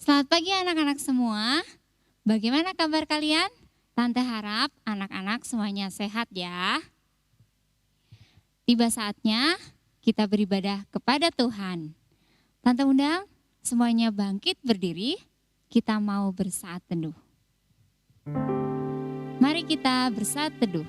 Selamat pagi anak-anak semua. Bagaimana kabar kalian? Tante harap anak-anak semuanya sehat ya. Tiba saatnya kita beribadah kepada Tuhan. Tante undang semuanya bangkit berdiri, kita mau bersaat teduh. Mari kita bersaat teduh.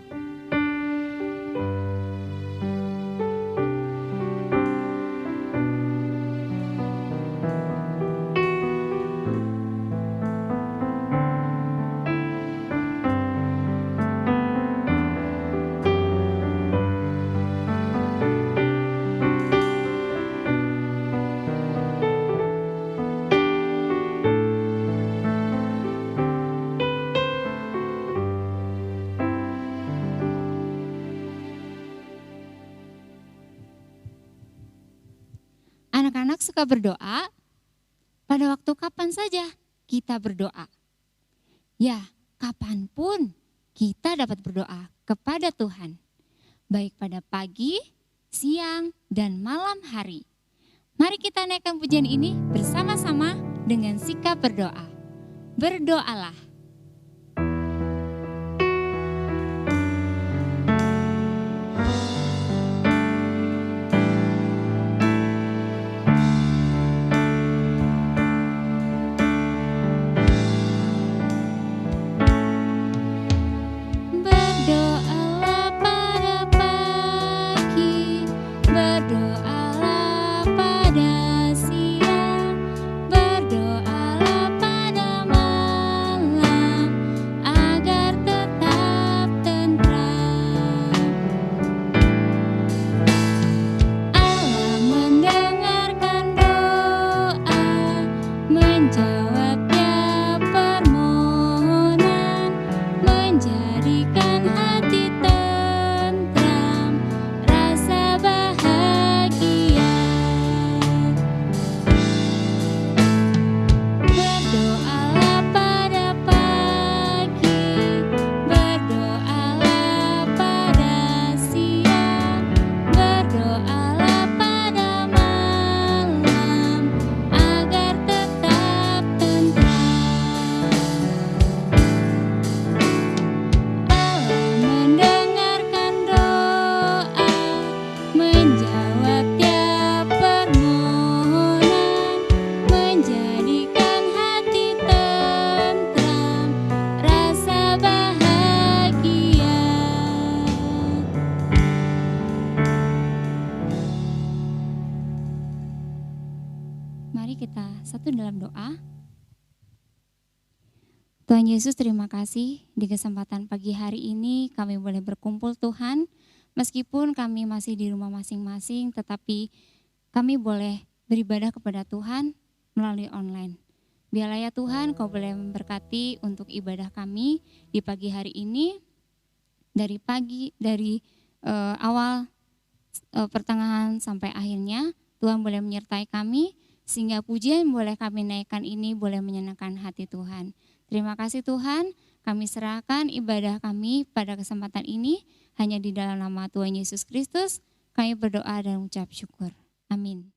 Anak-anak suka berdoa, pada waktu kapan saja kita berdoa. Ya, kapanpun kita dapat berdoa kepada Tuhan. Baik pada pagi, siang, dan malam hari. Mari kita naikkan pujian ini bersama-sama dengan sikap berdoa. Berdoalah. Satu dalam doa. Tuhan Yesus, terima kasih di kesempatan pagi hari ini kami boleh berkumpul Tuhan. Meskipun kami masih di rumah masing-masing, tetapi kami boleh beribadah kepada Tuhan melalui online. Biarlah ya Tuhan Kau boleh memberkati untuk ibadah kami di pagi hari ini, dari awal pertengahan sampai akhirnya. Tuhan boleh menyertai kami, sehingga pujian boleh kami naikkan ini boleh menyenangkan hati Tuhan. Terima kasih Tuhan, kami serahkan ibadah kami pada kesempatan ini, hanya di dalam nama Tuhan Yesus Kristus, kami berdoa dan mengucap syukur. Amin.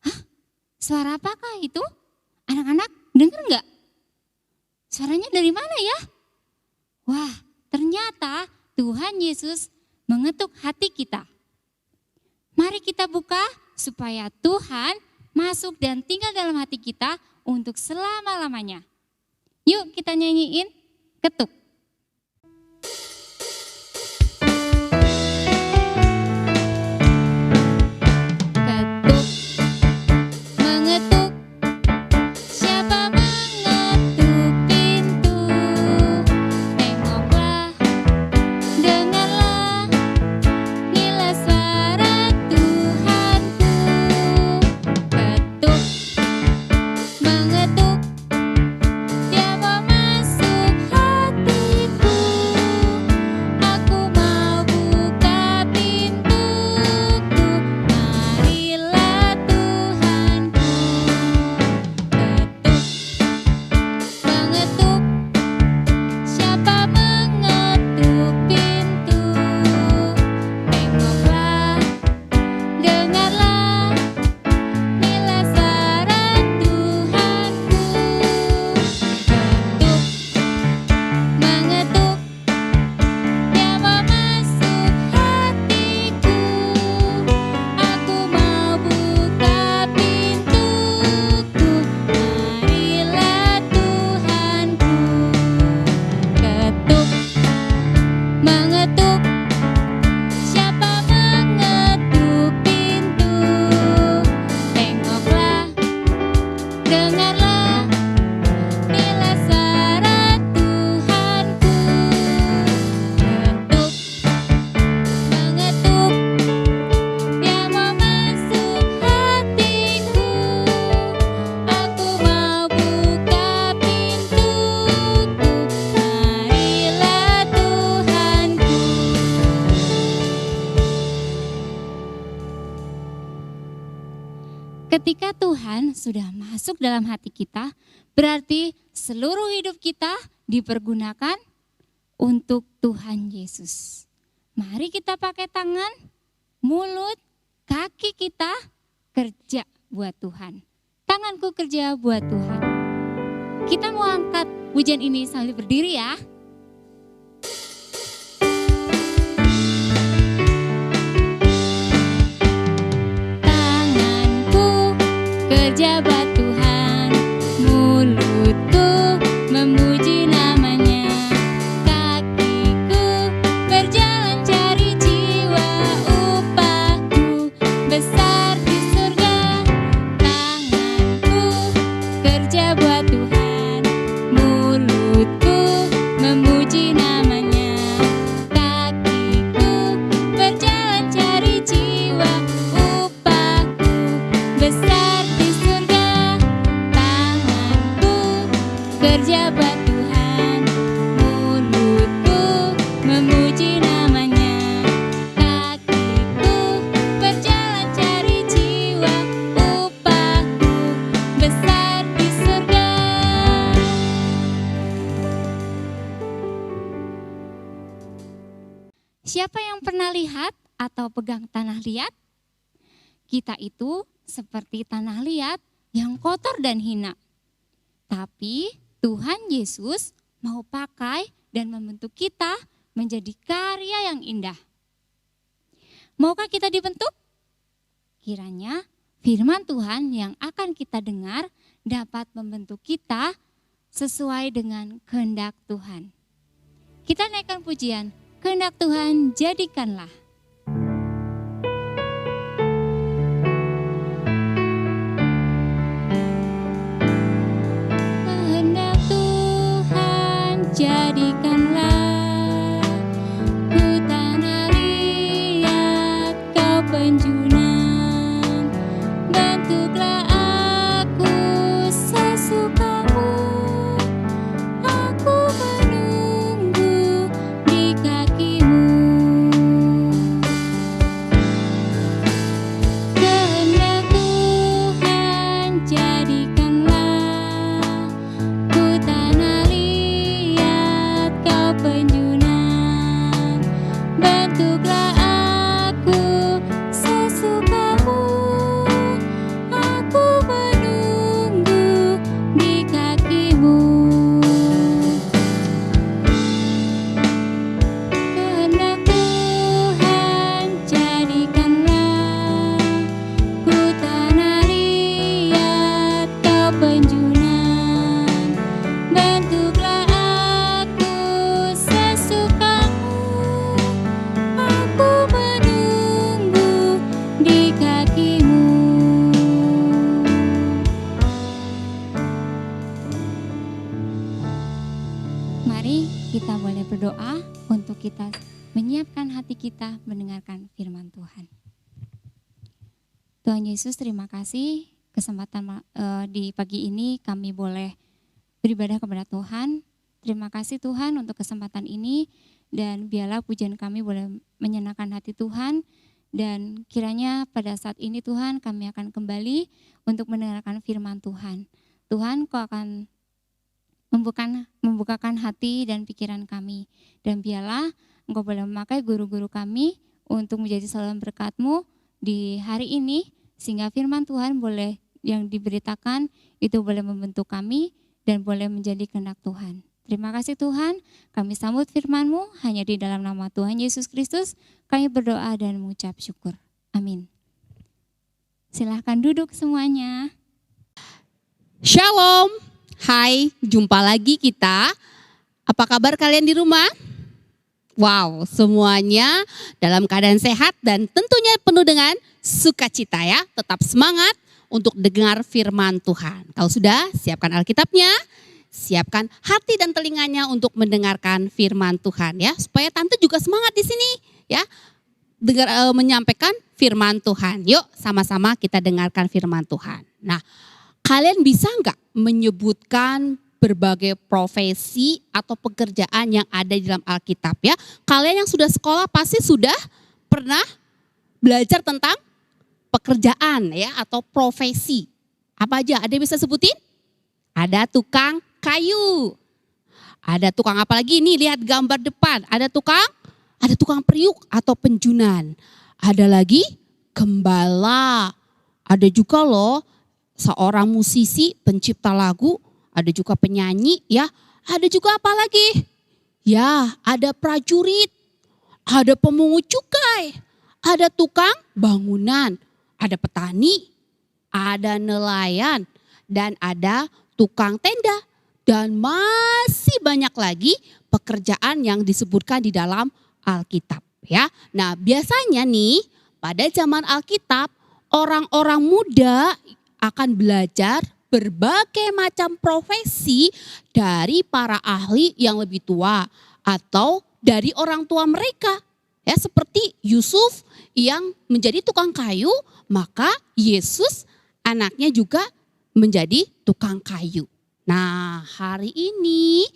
Hah? Suara apakah itu? Anak-anak dengar nggak? Suaranya dari mana ya? Wah, ternyata Tuhan Yesus mengetuk hati kita. Mari kita buka supaya Tuhan masuk dan tinggal dalam hati kita untuk selama-lamanya. Yuk kita nyanyiin ketuk. Ketika Tuhan sudah masuk dalam hati kita, berarti seluruh hidup kita dipergunakan untuk Tuhan Yesus. Mari kita pakai tangan, mulut, kaki kita kerja buat Tuhan. Tanganku kerja buat Tuhan. Kita mau angkat pujian ini sambil berdiri ya. Kerja buat Tuhan, mulutku memuji namanya, kakiku berjalan cari jiwa, upahku besar di surga. Tanganku kerja buat Tuhan, mulutku memuji namanya, kakiku berjalan cari jiwa, upahku besar kerja buat Tuhan, mulutku memuji namanya, kakiku berjalan cari jiwa, upahku besar di surga. Siapa yang pernah lihat atau pegang tanah liat? Kita itu seperti tanah liat yang kotor dan hina. Tapi Tuhan Yesus mau pakai dan membentuk kita menjadi karya yang indah. Maukah kita dibentuk? Kiranya firman Tuhan yang akan kita dengar dapat membentuk kita sesuai dengan kehendak Tuhan. Kita naikkan pujian, kehendak Tuhan jadikanlah. Jadikanlah ku tanah liat, kau penjuna. bentuklah aku sesukamu, aku menunggu di kakimu. Kehendak Tuhan jadikanlah ku tanah liat kau penjunan, bentuklah aku sesukamu, aku menunggu di kakimu. Kehendak Tuhan jadikanlah ku tanah liat kau penjunan, bentuklah aku sesukamu, aku menunggu di kakimu. Mari kita boleh berdoa untuk kita menyiapkan hati kita mendengarkan firman Tuhan. Tuhan Yesus, terima kasih kesempatan di pagi ini kami boleh beribadah kepada Tuhan. Terima kasih Tuhan untuk kesempatan ini, dan biarlah pujian kami boleh menyenangkan hati Tuhan, dan kiranya pada saat ini Tuhan kami akan kembali untuk mendengarkan firman Tuhan. Tuhan, Kau akan membukakan hati dan pikiran kami, dan biarlah Engkau boleh memakai guru-guru kami untuk menjadi saluran berkat-Mu di hari ini, sehingga firman Tuhan boleh yang diberitakan itu boleh membentuk kami dan boleh menjadi kehendak Tuhan. Terima kasih Tuhan, kami sambut firman-Mu hanya di dalam nama Tuhan Yesus Kristus, kami berdoa dan mengucap syukur. Amin. Silahkan duduk semuanya. Shalom, hai, jumpa lagi kita. Apa kabar kalian di rumah? Wow, semuanya dalam keadaan sehat dan tentunya penuh dengan sukacita ya. Tetap semangat untuk dengar firman Tuhan. Kalau sudah, siapkan Alkitabnya, siapkan hati dan telinganya untuk mendengarkan firman Tuhan ya. Supaya tante juga semangat di sini ya. Menyampaikan firman Tuhan. Yuk sama-sama kita dengarkan firman Tuhan. Nah, kalian bisa nggak menyebutkan berbagai profesi atau pekerjaan yang ada di dalam Alkitab ya? Kalian yang sudah sekolah pasti sudah pernah belajar tentang pekerjaan ya atau profesi. Apa aja? Ada yang bisa sebutin? Ada tukang kayu. Ada tukang apa lagi? Nih lihat gambar depan. Ada tukang periuk atau penjunan. Ada lagi gembala. Ada juga loh seorang musisi, pencipta lagu, ada juga penyanyi ya, ada juga apa lagi? Ya, ada prajurit, ada pemungut cukai, ada tukang bangunan, ada petani, ada nelayan, dan ada tukang tenda. Dan masih banyak lagi pekerjaan yang disebutkan di dalam Alkitab ya. Nah, biasanya nih pada zaman Alkitab orang-orang muda akan belajar berbagai macam profesi dari para ahli yang lebih tua atau dari orang tua mereka. Ya, seperti Yusuf yang menjadi tukang kayu, maka Yesus anaknya juga menjadi tukang kayu. Nah, hari ini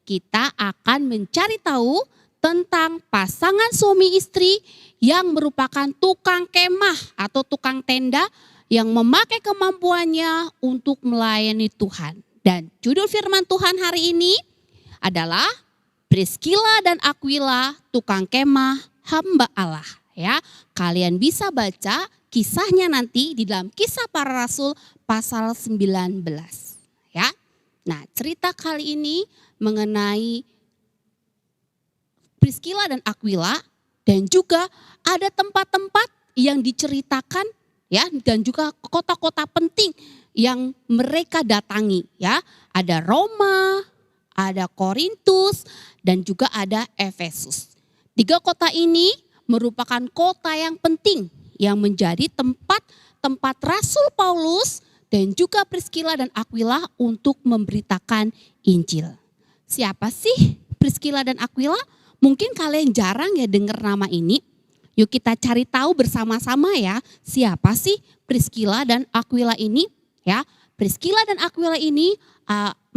kita akan mencari tahu tentang pasangan suami istri yang merupakan tukang kemah atau tukang tenda yang memakai kemampuannya untuk melayani Tuhan. Dan judul firman Tuhan hari ini adalah Priscilla dan Aquila, tukang kemah, hamba Allah. Ya, kalian bisa baca kisahnya nanti di dalam Kisah Para Rasul pasal 19. Ya, nah cerita kali ini mengenai Priscilla dan Aquila, dan juga ada tempat-tempat yang diceritakan ya, dan juga kota-kota penting yang mereka datangi ya. Ada Roma, ada Korintus, dan juga ada Efesus. 3 kota ini merupakan kota yang penting yang menjadi tempat Rasul Paulus dan juga Priscilla dan Aquila untuk memberitakan Injil. Siapa sih Priscilla dan Aquila? Mungkin kalian jarang ya dengar nama ini. Yuk kita cari tahu bersama-sama ya, siapa sih Priscilla dan Aquila ini ya. Priscilla dan Aquila ini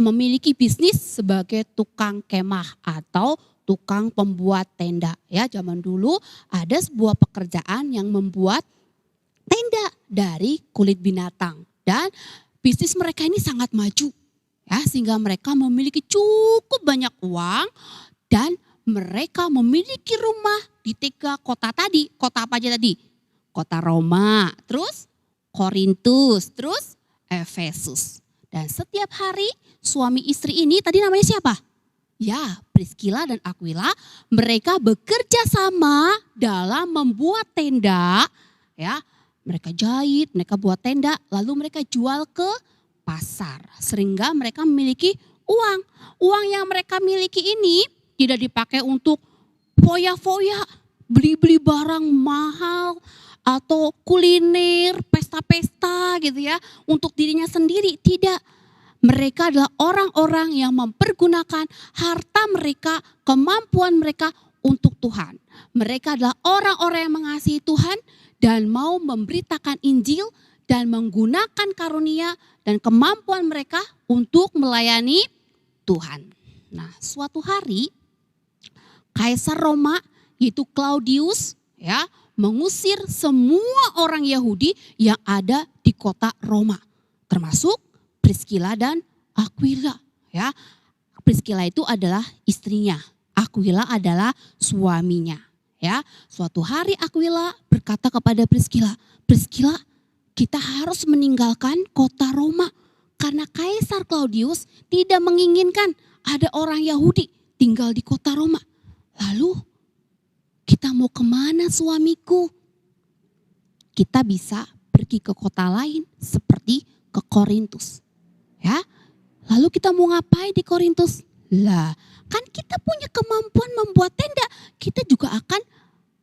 memiliki bisnis sebagai tukang kemah atau tukang pembuat tenda. Ya, zaman dulu ada sebuah pekerjaan yang membuat tenda dari kulit binatang dan bisnis mereka ini sangat maju. Ya, sehingga mereka memiliki cukup banyak uang dan mereka memiliki rumah di 3 kota tadi. Kota apa aja tadi? Kota Roma, terus Korintus, terus Efesus. Dan setiap hari suami istri ini tadi namanya siapa? Ya, Priscilla dan Aquila, mereka bekerja sama dalam membuat tenda. Ya, mereka jahit, mereka buat tenda, lalu mereka jual ke pasar, sehingga mereka memiliki uang. Uang yang mereka miliki ini tidak dipakai untuk foya-foya, beli-beli barang mahal atau kuliner, pesta-pesta gitu ya, untuk dirinya sendiri. Tidak, mereka adalah orang-orang yang mempergunakan harta mereka, kemampuan mereka untuk Tuhan. Mereka adalah orang-orang yang mengasihi Tuhan dan mau memberitakan Injil dan menggunakan karunia dan kemampuan mereka untuk melayani Tuhan. Nah, suatu hari Kaisar Roma yaitu Claudius ya mengusir semua orang Yahudi yang ada di kota Roma, termasuk Priscilla dan Aquila ya. Priscilla itu adalah istrinya, Aquila adalah suaminya ya. Suatu hari Aquila berkata kepada Priscilla, "Priscilla, kita harus meninggalkan kota Roma karena Kaisar Claudius tidak menginginkan ada orang Yahudi tinggal di kota Roma. Lalu kita mau kemana suamiku? Kita bisa pergi ke kota lain seperti ke Korintus. Ya, lalu kita mau ngapain di Korintus? Lah, kan kita punya kemampuan membuat tenda. Kita juga akan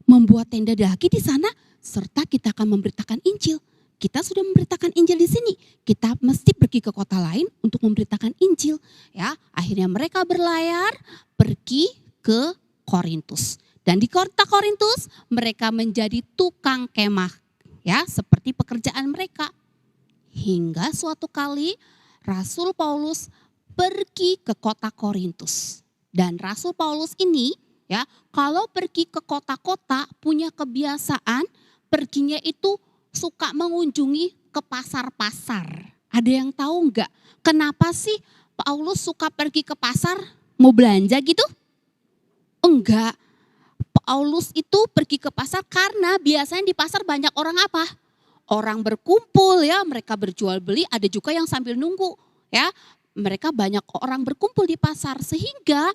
membuat tenda lagi di sana serta kita akan memberitakan Injil. Kita sudah memberitakan Injil di sini. Kita mesti pergi ke kota lain untuk memberitakan Injil. Ya, akhirnya mereka berlayar pergi ke Korintus. Dan di kota Korintus mereka menjadi tukang kemah. Ya, seperti pekerjaan mereka. Hingga suatu kali Rasul Paulus pergi ke kota Korintus. Dan Rasul Paulus ini ya, kalau pergi ke kota-kota punya kebiasaan perginya itu suka mengunjungi ke pasar-pasar. Ada yang tahu enggak kenapa sih Paulus suka pergi ke pasar mau belanja gitu? Enggak. Paulus itu pergi ke pasar karena biasanya di pasar banyak orang apa? Orang berkumpul ya, mereka berjual beli, ada juga yang sambil nunggu ya. Mereka banyak orang berkumpul di pasar sehingga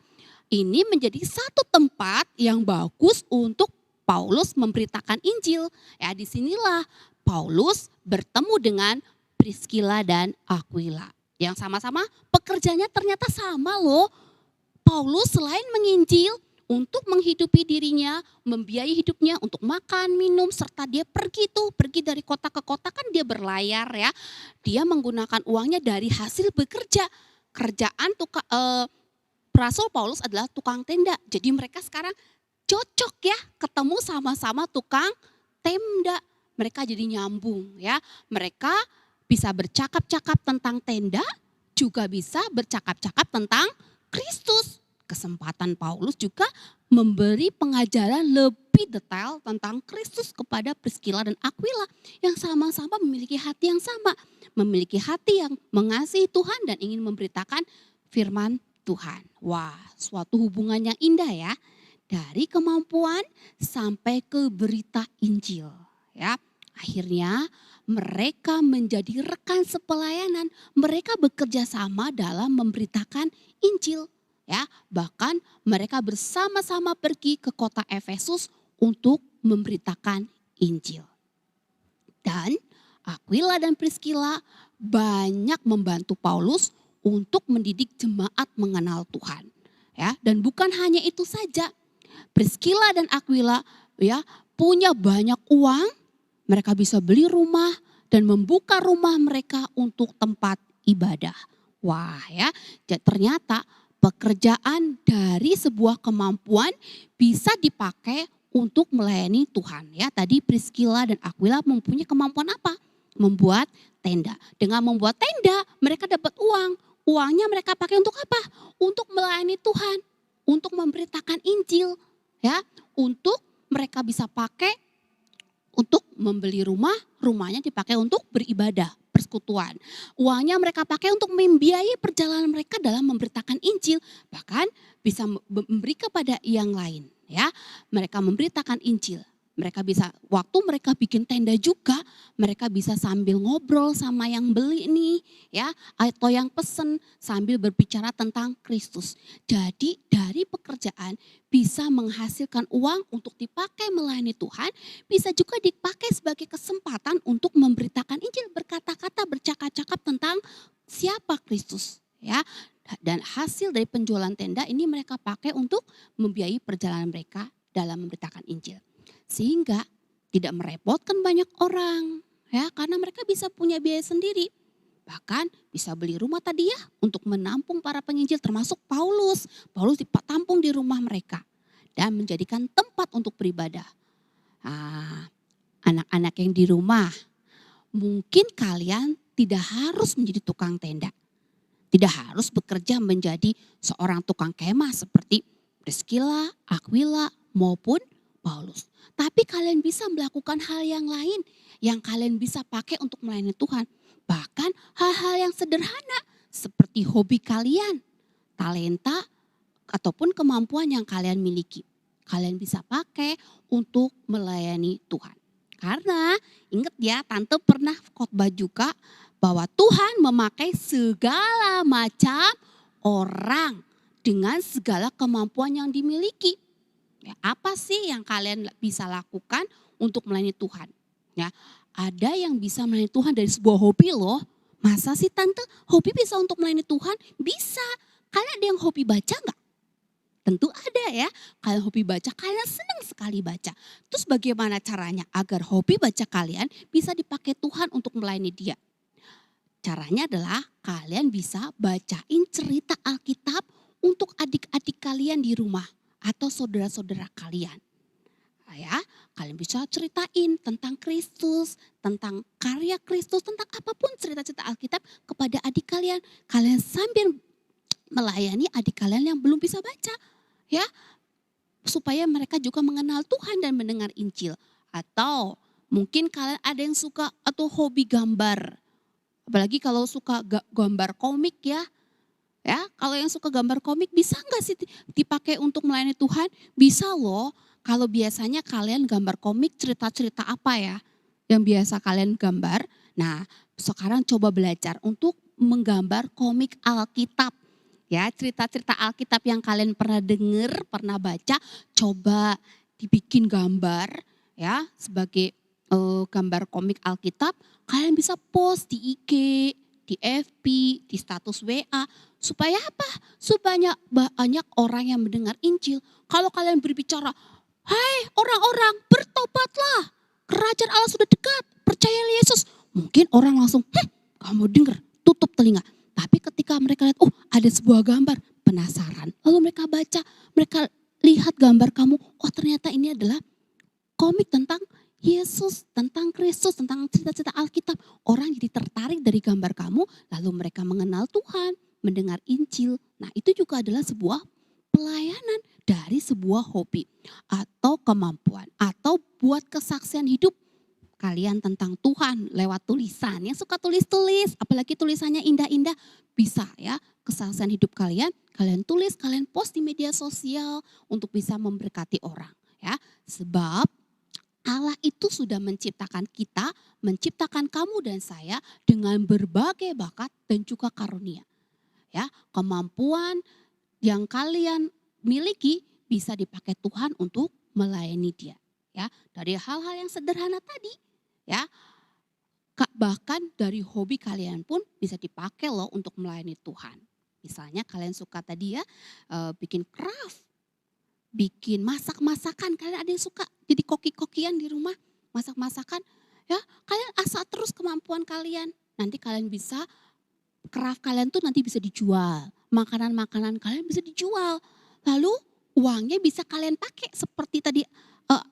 ini menjadi satu tempat yang bagus untuk Paulus memberitakan Injil. Ya, disinilah Paulus bertemu dengan Priscilla dan Aquila. Yang sama-sama pekerjaannya ternyata sama loh. Paulus selain menginjil untuk menghidupi dirinya, membiayai hidupnya untuk makan, minum, serta dia pergi dari kota ke kota kan dia berlayar ya. Dia menggunakan uangnya dari hasil bekerja. Kerjaan Rasul Paulus adalah tukang tenda. Jadi mereka sekarang cocok ya ketemu sama-sama tukang tenda. Mereka jadi nyambung ya. Mereka bisa bercakap-cakap tentang tenda, juga bisa bercakap-cakap tentang Kristus. Kesempatan Paulus juga memberi pengajaran lebih detail tentang Kristus kepada Priscilla dan Aquila yang sama-sama memiliki hati yang sama. Memiliki hati yang mengasihi Tuhan dan ingin memberitakan firman Tuhan. Wah, suatu hubungan yang indah ya. Dari kemampuan sampai ke berita Injil. Ya, akhirnya mereka menjadi rekan sepelayanan. Mereka bekerja sama dalam memberitakan Injil. Ya, bahkan mereka bersama-sama pergi ke kota Efesus untuk memberitakan Injil. Dan Aquila dan Priscilla banyak membantu Paulus untuk mendidik jemaat mengenal Tuhan. Ya, dan bukan hanya itu saja. Priscilla dan Aquila ya punya banyak uang, mereka bisa beli rumah dan membuka rumah mereka untuk tempat ibadah. Wah ya, ternyata pekerjaan dari sebuah kemampuan bisa dipakai untuk melayani Tuhan. Ya, tadi Priscilla dan Aquila mempunyai kemampuan apa? Membuat tenda. Dengan membuat tenda, mereka dapat uang. Uangnya mereka pakai untuk apa? Untuk melayani Tuhan, untuk memberitakan Injil, ya, untuk mereka bisa pakai untuk membeli rumah, rumahnya dipakai untuk beribadah, persekutuan. Uangnya mereka pakai untuk membiayai perjalanan mereka dalam memberitakan Injil, bahkan bisa memberi kepada yang lain, ya. Mereka memberitakan Injil. Mereka bisa, waktu mereka bikin tenda juga, mereka bisa sambil ngobrol sama yang beli nih, ya, atau yang pesen sambil berbicara tentang Kristus. Jadi dari pekerjaan bisa menghasilkan uang untuk dipakai melayani Tuhan, bisa juga dipakai sebagai kesempatan untuk memberitakan Injil, berkata-kata, bercakap-cakap tentang siapa Kristus, ya. Dan hasil dari penjualan tenda ini mereka pakai untuk membiayai perjalanan mereka dalam memberitakan Injil. Sehingga tidak merepotkan banyak orang, ya, karena mereka bisa punya biaya sendiri. Bahkan bisa beli rumah tadi ya untuk menampung para penginjil, termasuk Paulus. Paulus ditampung di rumah mereka dan menjadikan tempat untuk beribadah. Anak-anak yang di rumah, mungkin kalian tidak harus menjadi tukang tenda. Tidak harus bekerja menjadi seorang tukang kemah seperti Priscilla, Aquila maupun Paulus. Tapi kalian bisa melakukan hal yang lain yang kalian bisa pakai untuk melayani Tuhan. Bahkan hal-hal yang sederhana seperti hobi kalian, talenta ataupun kemampuan yang kalian miliki. Kalian bisa pakai untuk melayani Tuhan. Karena ingat ya, Tante pernah khotbah juga bahwa Tuhan memakai segala macam orang dengan segala kemampuan yang dimiliki. Ya, apa sih yang kalian bisa lakukan untuk melayani Tuhan? Ya, ada yang bisa melayani Tuhan dari sebuah hobi loh. Masa sih Tante hobi bisa untuk melayani Tuhan? Bisa. Kalian ada yang hobi baca enggak? Tentu ada ya. Kalian hobi baca, kalian senang sekali baca. Terus bagaimana caranya agar hobi baca kalian bisa dipakai Tuhan untuk melayani Dia? Caranya adalah kalian bisa bacain cerita Alkitab untuk adik-adik kalian di rumah atau saudara-saudara kalian. Ya, kalian bisa ceritain tentang Kristus, tentang karya Kristus, tentang apapun cerita-cerita Alkitab kepada adik kalian. Kalian sambil melayani adik kalian yang belum bisa baca, ya, supaya mereka juga mengenal Tuhan dan mendengar Injil. Atau mungkin kalian ada yang suka atau hobi gambar, apalagi kalau suka gambar komik ya. Ya, kalau yang suka gambar komik bisa nggak sih dipakai untuk melayani Tuhan? Bisa loh. Kalau biasanya kalian gambar komik cerita-cerita apa ya yang biasa kalian gambar. Nah, sekarang coba belajar untuk menggambar komik Alkitab. Ya, cerita-cerita Alkitab yang kalian pernah dengar, pernah baca, coba dibikin gambar ya sebagai gambar komik Alkitab. Kalian bisa post di IG, di FB, di status WA. Supaya apa? Supaya banyak orang yang mendengar Injil. Kalau kalian berbicara, hai orang-orang bertobatlah, kerajaan Allah sudah dekat, percayalah Yesus. Mungkin orang langsung, kamu dengar, tutup telinga. Tapi ketika mereka lihat, ada sebuah gambar, penasaran. Lalu mereka baca, mereka lihat gambar kamu, ternyata ini adalah komik tentang Yesus, tentang Kristus, tentang cerita-cerita Alkitab. Orang jadi tertarik dari gambar kamu, lalu mereka mengenal Tuhan, mendengar Injil. Nah, itu juga adalah sebuah pelayanan dari sebuah hobi atau kemampuan atau buat kesaksian hidup kalian tentang Tuhan lewat tulisan. Yang suka tulis-tulis, apalagi tulisannya indah-indah, bisa ya kesaksian hidup kalian tulis, kalian post di media sosial untuk bisa memberkati orang ya. Sebab Allah itu sudah menciptakan kita, menciptakan kamu dan saya dengan berbagai bakat dan juga karunia. Ya, kemampuan yang kalian miliki bisa dipakai Tuhan untuk melayani Dia. Ya, dari hal-hal yang sederhana tadi, ya, bahkan dari hobi kalian pun bisa dipakai loh untuk melayani Tuhan. Misalnya kalian suka tadi ya bikin craft, bikin masak-masakan. Kalian ada yang suka jadi koki-kokian di rumah, masak-masakan. Ya, kalian asah terus kemampuan kalian. Nanti kalian bisa craft kalian tuh nanti bisa dijual. Makanan-makanan kalian bisa dijual. Lalu uangnya bisa kalian pakai seperti tadi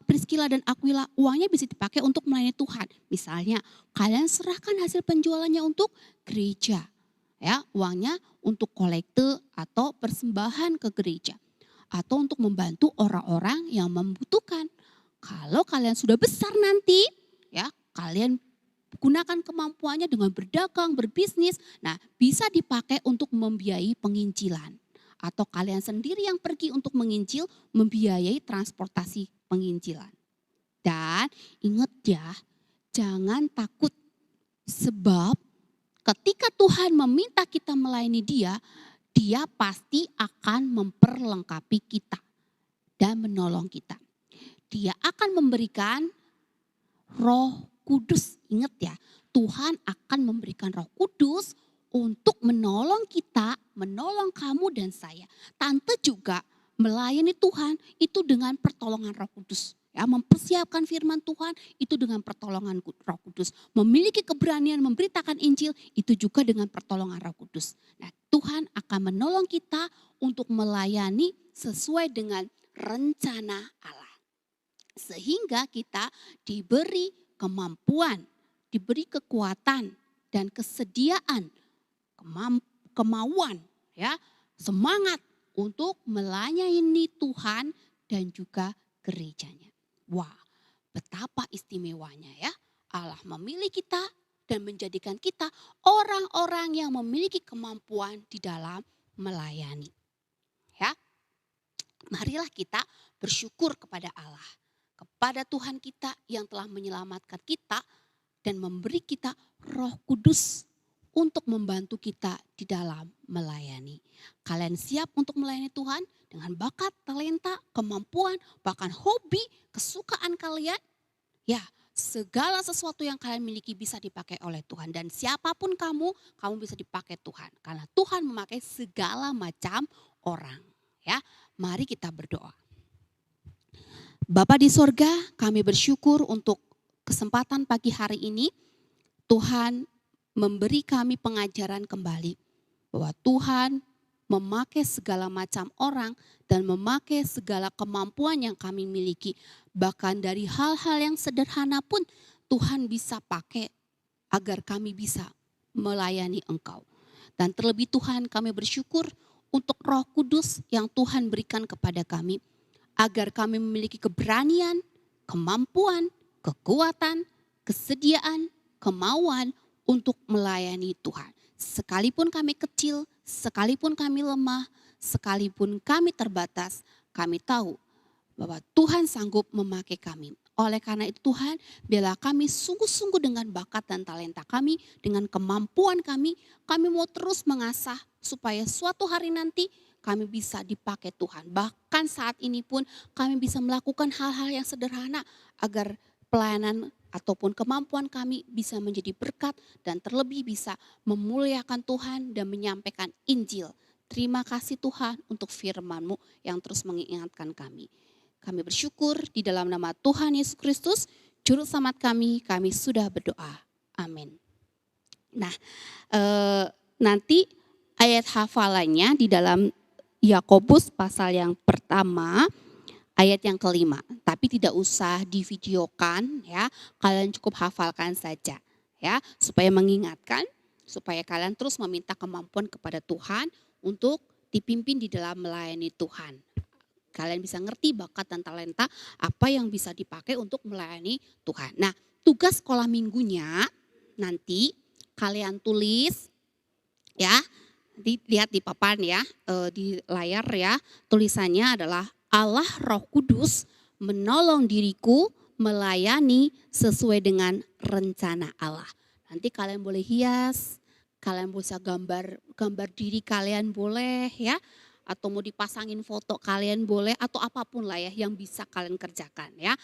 Priscilla dan Aquila, uangnya bisa dipakai untuk melayani Tuhan. Misalnya, kalian serahkan hasil penjualannya untuk gereja. Ya, uangnya untuk kolekte atau persembahan ke gereja. Atau untuk membantu orang-orang yang membutuhkan. Kalau kalian sudah besar nanti, ya, kalian gunakan kemampuannya dengan berdagang, berbisnis. Nah, bisa dipakai untuk membiayai penginjilan. Atau kalian sendiri yang pergi untuk menginjil, membiayai transportasi penginjilan. Dan ingat ya, jangan takut. Sebab ketika Tuhan meminta kita melayani Dia, Dia pasti akan memperlengkapi kita dan menolong kita. Dia akan memberikan Roh Kudus. Ingat ya, Tuhan akan memberikan Roh Kudus untuk menolong kita, menolong kamu dan saya. Tante juga melayani Tuhan itu dengan pertolongan Roh Kudus. Ya, mempersiapkan firman Tuhan itu dengan pertolongan Roh Kudus. Memiliki keberanian memberitakan Injil itu juga dengan pertolongan Roh Kudus. Nah, Tuhan akan menolong kita untuk melayani sesuai dengan rencana Allah. Sehingga kita diberi kemampuan, diberi kekuatan dan kesediaan, kemauan, ya, semangat untuk melayani Tuhan dan juga gerejanya. Wah, betapa istimewanya ya. Allah memilih kita dan menjadikan kita orang-orang yang memiliki kemampuan di dalam melayani. Ya. Marilah kita bersyukur kepada Allah, kepada Tuhan kita yang telah menyelamatkan kita dan memberi kita Roh Kudus untuk membantu kita di dalam melayani. Kalian siap untuk melayani Tuhan dengan bakat, talenta, kemampuan, bahkan hobi, kesukaan kalian? Ya, segala sesuatu yang kalian miliki bisa dipakai oleh Tuhan. Dan siapapun kamu bisa dipakai Tuhan. Karena Tuhan memakai segala macam orang. Ya, mari kita berdoa. Bapa di sorga, kami bersyukur untuk kesempatan pagi hari ini. Tuhan memberi kami pengajaran kembali bahwa Tuhan memakai segala macam orang dan memakai segala kemampuan yang kami miliki. Bahkan dari hal-hal yang sederhana pun Tuhan bisa pakai agar kami bisa melayani Engkau. Dan terlebih Tuhan, kami bersyukur untuk Roh Kudus yang Tuhan berikan kepada kami. Agar kami memiliki keberanian, kemampuan, kekuatan, kesediaan, kemauan untuk melayani Tuhan. Sekalipun kami kecil, sekalipun kami lemah, sekalipun kami terbatas, kami tahu bahwa Tuhan sanggup memakai kami. Oleh karena itu Tuhan, biarlah kami sungguh-sungguh dengan bakat dan talenta kami, dengan kemampuan kami mau terus mengasah supaya suatu hari nanti kami bisa dipakai Tuhan. Bahkan saat ini pun kami bisa melakukan hal-hal yang sederhana agar pelayanan ataupun kemampuan kami bisa menjadi berkat dan terlebih bisa memuliakan Tuhan dan menyampaikan Injil. Terima kasih Tuhan untuk firman-Mu yang terus mengingatkan kami. Kami bersyukur di dalam nama Tuhan Yesus Kristus, Juru Selamat kami sudah berdoa. Amin. Nah, nanti ayat hafalannya di dalam Yakobus pasal yang pertama, ayat yang kelima, tapi tidak usah divideokan ya, kalian cukup hafalkan saja ya, supaya mengingatkan, supaya kalian terus meminta kemampuan kepada Tuhan untuk dipimpin di dalam melayani Tuhan. Kalian bisa ngerti bakat dan talenta apa yang bisa dipakai untuk melayani Tuhan. Nah, tugas sekolah minggunya nanti kalian tulis ya, lihat di papan ya, di layar ya, tulisannya adalah Allah Roh Kudus menolong diriku melayani sesuai dengan rencana Allah. Nanti kalian boleh hias, kalian bisa gambar diri kalian boleh ya, atau mau dipasangin foto kalian boleh, atau apapun lah ya yang bisa kalian kerjakan ya,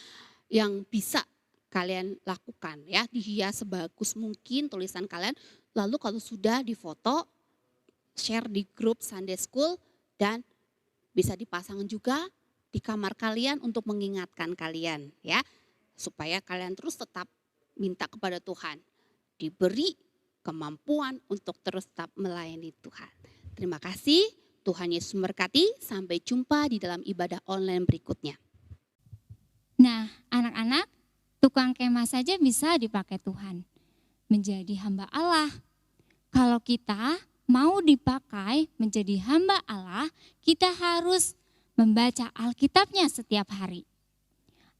yang bisa kalian lakukan ya, dihias sebagus mungkin tulisan kalian. Lalu kalau sudah difoto, share di grup Sunday School dan bisa dipasang juga di kamar kalian untuk mengingatkan kalian ya, supaya kalian terus tetap minta kepada Tuhan diberi kemampuan untuk terus tetap melayani Tuhan. Terima kasih, Tuhan Yesus memberkati. Sampai jumpa di dalam ibadah online berikutnya. Nah, anak-anak, tukang kemah saja bisa dipakai Tuhan menjadi hamba Allah. Kalau kita mau dipakai menjadi hamba Allah, kita harus membaca Alkitabnya setiap hari.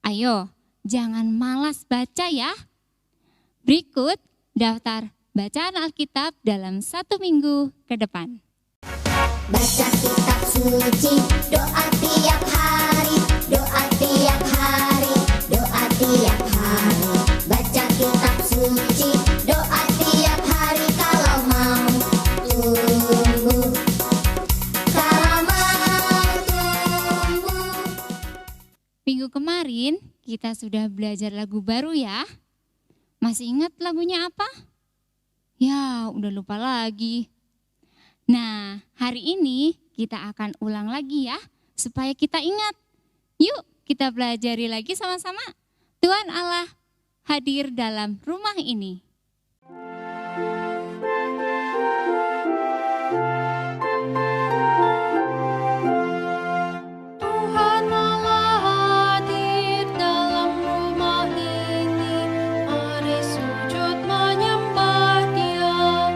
Ayo, jangan malas baca ya. Berikut daftar bacaan Alkitab dalam 1 minggu ke depan. Baca kitab suci, doa tiap hari, doa tiap hari, doa tiap hari. Baca kitab suci, doa tiap hari kalau mau tumbuh, kalau mau tumbuh. Minggu kemarin kita sudah belajar lagu baru ya. Masih ingat lagunya apa? Ya, udah lupa lagi. Nah, hari ini kita akan ulang lagi ya, supaya kita ingat. Yuk, kita pelajari lagi sama-sama. Tuhan Allah hadir dalam rumah ini. Tuhan Allah hadir dalam rumah ini, mari sujud menyembah Dia,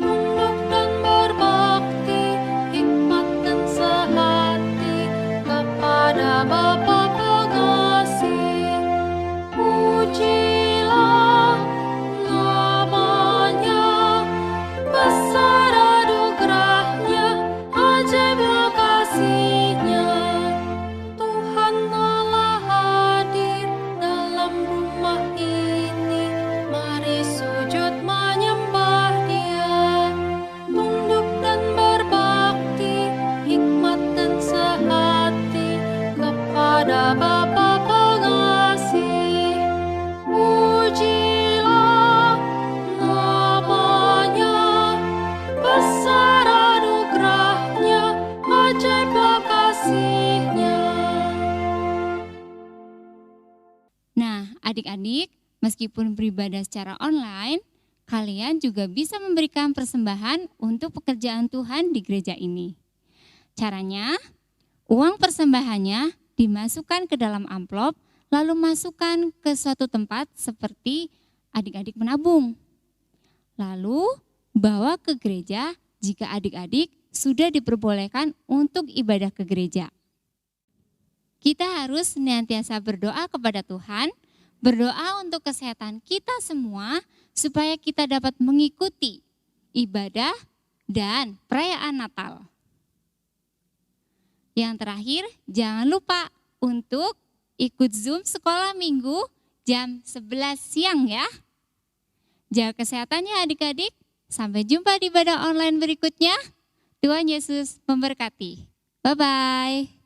tunduk dan berbakti, hikmat dan sehati kepada Bapa pengasih. Pujilah namanya, besar anugerahnya, ajaib kasih-Nya. Tuhan Allah hadir dalam rumah ini, mari sujud menyembah Dia, tunduk dan berbakti, hikmat dan sehati kepada Bapa pengasih. Pujilah namanya, besar anugerahnya, ajaib kasih-Nya. Nah, adik-adik, meskipun beribadah secara online, kalian juga bisa memberikan persembahan untuk pekerjaan Tuhan di gereja ini. Caranya, uang persembahannya dimasukkan ke dalam amplop, lalu masukkan ke suatu tempat seperti adik-adik menabung. Lalu bawa ke gereja jika adik-adik sudah diperbolehkan untuk ibadah ke gereja. Kita harus senantiasa berdoa kepada Tuhan, berdoa untuk kesehatan kita semua supaya kita dapat mengikuti ibadah dan perayaan Natal. Yang terakhir, jangan lupa untuk ikut Zoom sekolah minggu jam 11 siang ya. Jaga kesehatannya adik-adik. Sampai jumpa di ibadah online berikutnya. Tuhan Yesus memberkati. Bye-bye.